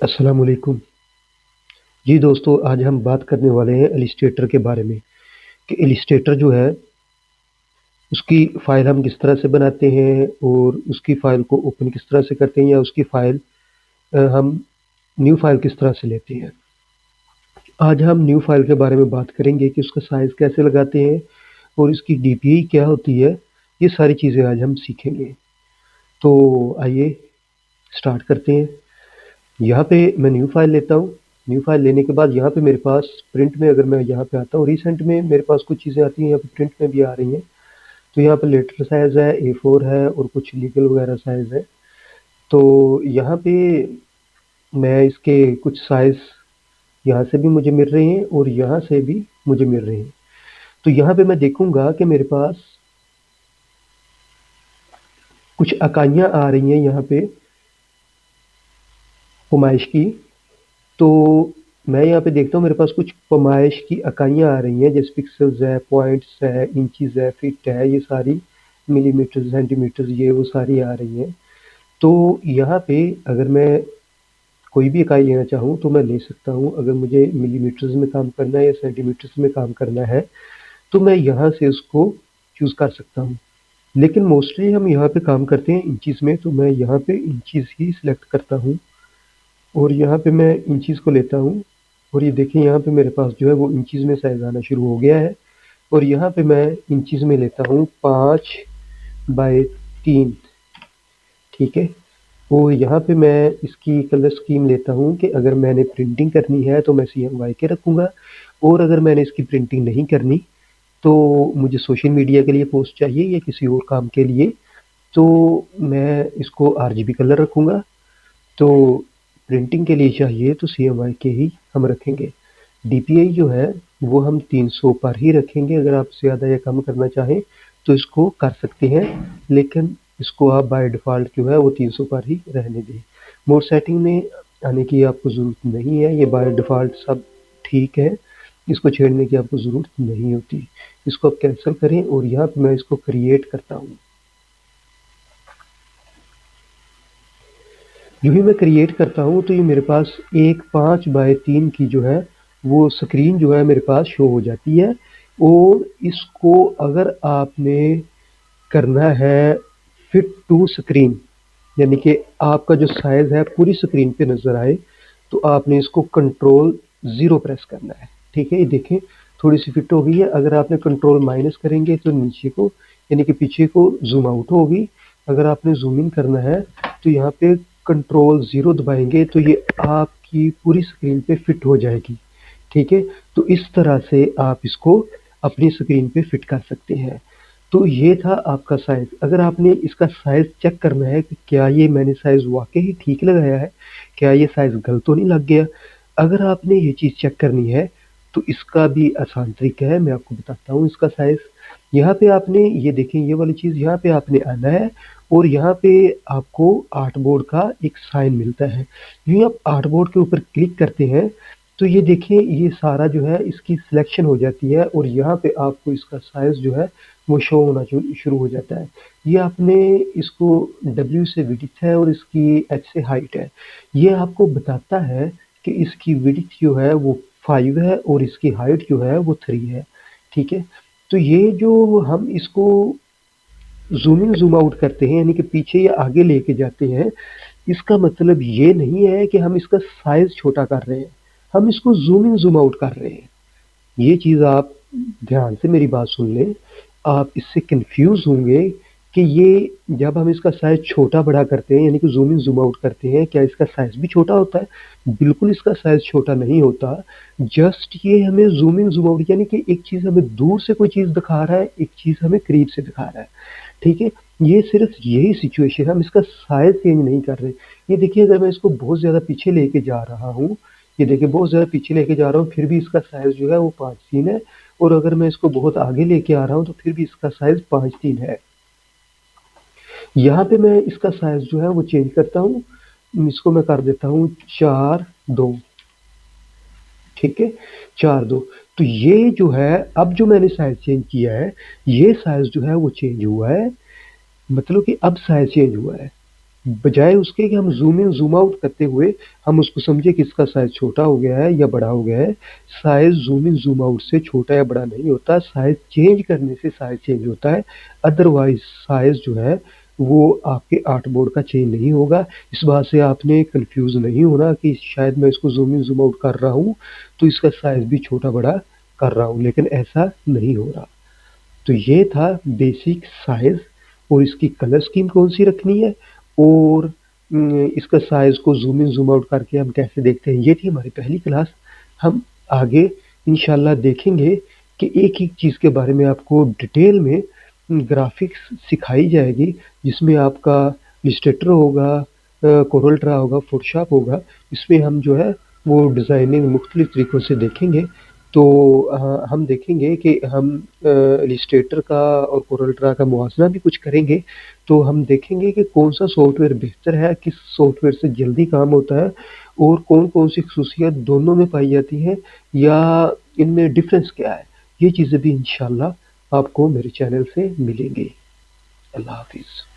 अस्सलाम वालेकुम। जी दोस्तों, आज हम बात करने वाले हैं इलस्ट्रेटर के बारे में कि इलस्ट्रेटर जो है, उसकी फ़ाइल हम किस तरह से बनाते हैं और उसकी फ़ाइल को ओपन किस तरह से करते हैं या उसकी फ़ाइल हम न्यू फ़ाइल किस तरह से लेते हैं। आज हम न्यू फ़ाइल के बारे में बात करेंगे कि उसका साइज़ कैसे लगाते हैं और इसकी डीपीआई क्या होती है, ये सारी चीज़ें आज हम सीखेंगे। तो आइए स्टार्ट करते हैं। यहाँ पे मैं न्यू फ़ाइल लेता हूँ। न्यू फ़ाइल लेने के बाद यहाँ पे मेरे पास प्रिंट में अगर मैं यहाँ पे आता हूँ, रिसेंट में मेरे पास कुछ चीज़ें आती हैं, यहाँ पे प्रिंट में भी आ रही हैं। तो यहाँ पे लेटर साइज़ है, A4 है और कुछ लीगल वगैरह साइज़ है। तो यहाँ पे मैं इसके कुछ साइज़ यहाँ से भी मुझे मिल रहे हैं और यहाँ से भी मुझे मिल रहे हैं। तो यहाँ पे मैं देखूँगा कि मेरे पास कुछ इकाइयाँ आ रही हैं यहाँ पे पैमाइश की। तो मैं यहाँ पे देखता हूँ मेरे पास कुछ पैमाइश की इकाइयाँ आ रही हैं, जैसे पिक्सेल्स है, पॉइंट्स है, इंचेस है, फीट है, ये सारी मिलीमीटर, सेंटीमीटर ये वो सारी आ रही हैं। तो यहाँ पे अगर मैं कोई भी इकाई लेना चाहूँ तो मैं ले सकता हूँ। अगर मुझे मिलीमीटर्स में काम करना है या सेंटीमीटर्स में काम करना है, तो मैं यहाँ से उसको चूज़ कर सकता हूँ। लेकिन मोस्टली हम यहाँ पे काम करते हैं इंचेस में, तो मैं यहाँ पे इंचेस ही सिलेक्ट करता हूँ और यहाँ पे मैं इंचेस को लेता हूँ और ये देखिए यहाँ पे मेरे पास जो है वो इंचेस में साइज़ आना शुरू हो गया है और यहाँ पे मैं इंचेस में लेता हूँ 5/3, ठीक है। और यहाँ पे मैं इसकी कलर स्कीम लेता हूँ कि अगर मैंने प्रिंटिंग करनी है तो मैं CMYK रखूँगा और अगर मैंने इसकी प्रिंटिंग नहीं करनी तो मुझे सोशल मीडिया के लिए पोस्ट चाहिए या किसी और काम के लिए, तो मैं इसको RGB कलर रखूँगा। तो प्रिंटिंग के लिए चाहिए तो CMYK ही हम रखेंगे। DPI जो है वो हम 300 पर ही रखेंगे। अगर आप ज़्यादा या कम करना चाहें तो इसको कर सकते हैं, लेकिन इसको आप बाय डिफ़ॉल्ट जो है वो 300 पर ही रहने दें। मोड सेटिंग में आने की आपको ज़रूरत नहीं है, ये बाय डिफ़ॉल्ट सब ठीक है, इसको छेड़ने की आपको ज़रूरत नहीं होती। इसको आप कैंसल करें और यहाँ पे मैं इसको क्रिएट करता हूँ। यूँ ही मैं क्रिएट करता हूँ तो ये मेरे पास एक 5/3 की जो है वो स्क्रीन जो है मेरे पास शो हो जाती है और इसको अगर आपने करना है फिट टू स्क्रीन, यानी कि आपका जो साइज़ है पूरी स्क्रीन पे नज़र आए, तो आपने इसको कंट्रोल 0 प्रेस करना है, ठीक है। ये देखें थोड़ी सी फिट हो गई है। अगर आपने कंट्रोल माइनस करेंगे तो नीचे को यानी कि पीछे को ज़ूम आउट होगी। अगर आपने ज़ूम इन करना है तो यहाँ पे कंट्रोल 0 दबाएंगे तो ये आपकी पूरी स्क्रीन पे फिट हो जाएगी, ठीक है। तो इस तरह से आप इसको अपनी स्क्रीन पे फिट कर सकते हैं। तो ये था आपका साइज़। अगर आपने इसका साइज़ चेक करना है कि क्या ये मैंने साइज़ वाक़ई ठीक लगाया है, क्या ये साइज़ गलत तो नहीं लग गया? अगर आपने ये चीज़ चेक करनी है तो इसका भी आसान तरीका है, मैं आपको बताता हूँ इसका साइज़। यहाँ पे आपने ये देखें ये वाली चीज़ यहाँ पे आपने आना है और यहाँ पे आपको आर्टबोर्ड का एक साइन मिलता है। यूँ ही आप आर्टबोर्ड के ऊपर क्लिक करते हैं तो ये देखिए ये सारा जो है इसकी सिलेक्शन हो जाती है और यहाँ पे आपको इसका साइज़ जो है वो शो होना शुरू हो जाता है। ये आपने इसको W से विड्थ है और इसकी H से हाइट है। ये आपको बताता है कि इसकी विड्थ जो है वो 5 है और इसकी हाइट जो है वो 3 है, ठीक है। तो ये जो हम इसको ज़ूम इन ज़ूम आउट करते हैं यानी कि पीछे या आगे लेके जाते हैं, इसका मतलब ये नहीं है कि हम इसका साइज़ छोटा कर रहे हैं, हम इसको ज़ूम इन ज़ूम आउट कर रहे हैं। ये चीज़ आप ध्यान से मेरी बात सुन लें, आप इससे कन्फ्यूज़ होंगे कि ये जब हम इसका साइज़ छोटा-बड़ा करते हैं यानी कि ज़ूम इन ज़ूम आउट करते हैं, क्या इसका साइज़ भी छोटा होता है? बिल्कुल इसका साइज़ छोटा नहीं होता, जस्ट ये हमें ज़ूम इन ज़ूम आउट यानी कि एक चीज़ हमें दूर से कोई चीज़ दिखा रहा है, एक चीज़ हमें करीब से दिखा रहा है, ठीक है? ये सिर्फ़ यही सिचुएशन है, हम इसका साइज़ चेंज नहीं कर रहे। ये देखिए अगर मैं इसको बहुत ज़्यादा पीछे लेके जा रहा हूँ, ये देखिए बहुत ज़्यादा पीछे लेके जा रहा हूँ, फिर भी इसका साइज़ जो है वो 5/3 है और अगर मैं इसको बहुत आगे लेके आ रहा हूँ, तो फिर भी इसका साइज़ 5/3 है। यहाँ पे मैं इसका साइज़ जो है वो चेंज करता हूँ, इसको मैं कर देता हूँ 4/2, ठीक है? 4/2। तो ये जो है अब जो मैंने साइज़ चेंज किया है, ये साइज़ जो है वो चेंज हुआ है, मतलब कि अब साइज़ चेंज हुआ है। बजाय उसके कि हम ज़ूम इन ज़ूम आउट करते हुए हम उसको समझे कि इसका साइज़ छोटा हो गया है या बड़ा हो गया है। Size zoom in zoom out से छोटा या बड़ा नहीं होता, साइज़ चेंज करने से साइज़ चेंज होता है। अदरवाइज़ साइज़ जो है वो आपके आर्टबोर्ड का चेंज नहीं होगा। इस बात से आपने कन्फ्यूज़ नहीं होना कि शायद मैं इसको ज़ूम इन ज़ूम आउट कर रहा हूँ, तो इसका साइज़ भी छोटा-बड़ा कर रहा हूँ, लेकिन ऐसा नहीं हो रहा। तो ये था बेसिक साइज़ और इसकी कलर स्कीम कौन-सी रखनी है और इसका साइज़ को ज़ूम इन ज़ूम आउट करके हम कैसे देखते हैं, ये थी हमारी पहली क्लास। हम आगे इंशाल्लाह देखेंगे कि एक-एक चीज़ के बारे में आपको डिटेल में ग्राफ़िक्स सिखाई जाएगी, जिसमें आपका इलस्ट्रेटर होगा, कोरल ड्रा होगा, फ़ोटोशॉप होगा। इसमें हम जो है वो डिज़ाइनिंग मुख्तलिफ़ तरीकों से देखेंगे। तो हम देखेंगे कि हम इलस्ट्रेटर का और कोरल ड्रा का मुवाज़ना भी कुछ करेंगे, तो हम देखेंगे कि कौन-सा सॉफ्टवेयर बेहतर है, किस सॉफ्टवेयर से जल्दी काम होता है और कौन-कौन सी ख़ुसूसियत दोनों में पाई जाती हैं या इनमें डिफ़रेंस क्या है। ये चीज़ें भी इंशाअल्लाह आपको मेरे चैनल से मिलेंगी। अल्लाह हाफ़िज़।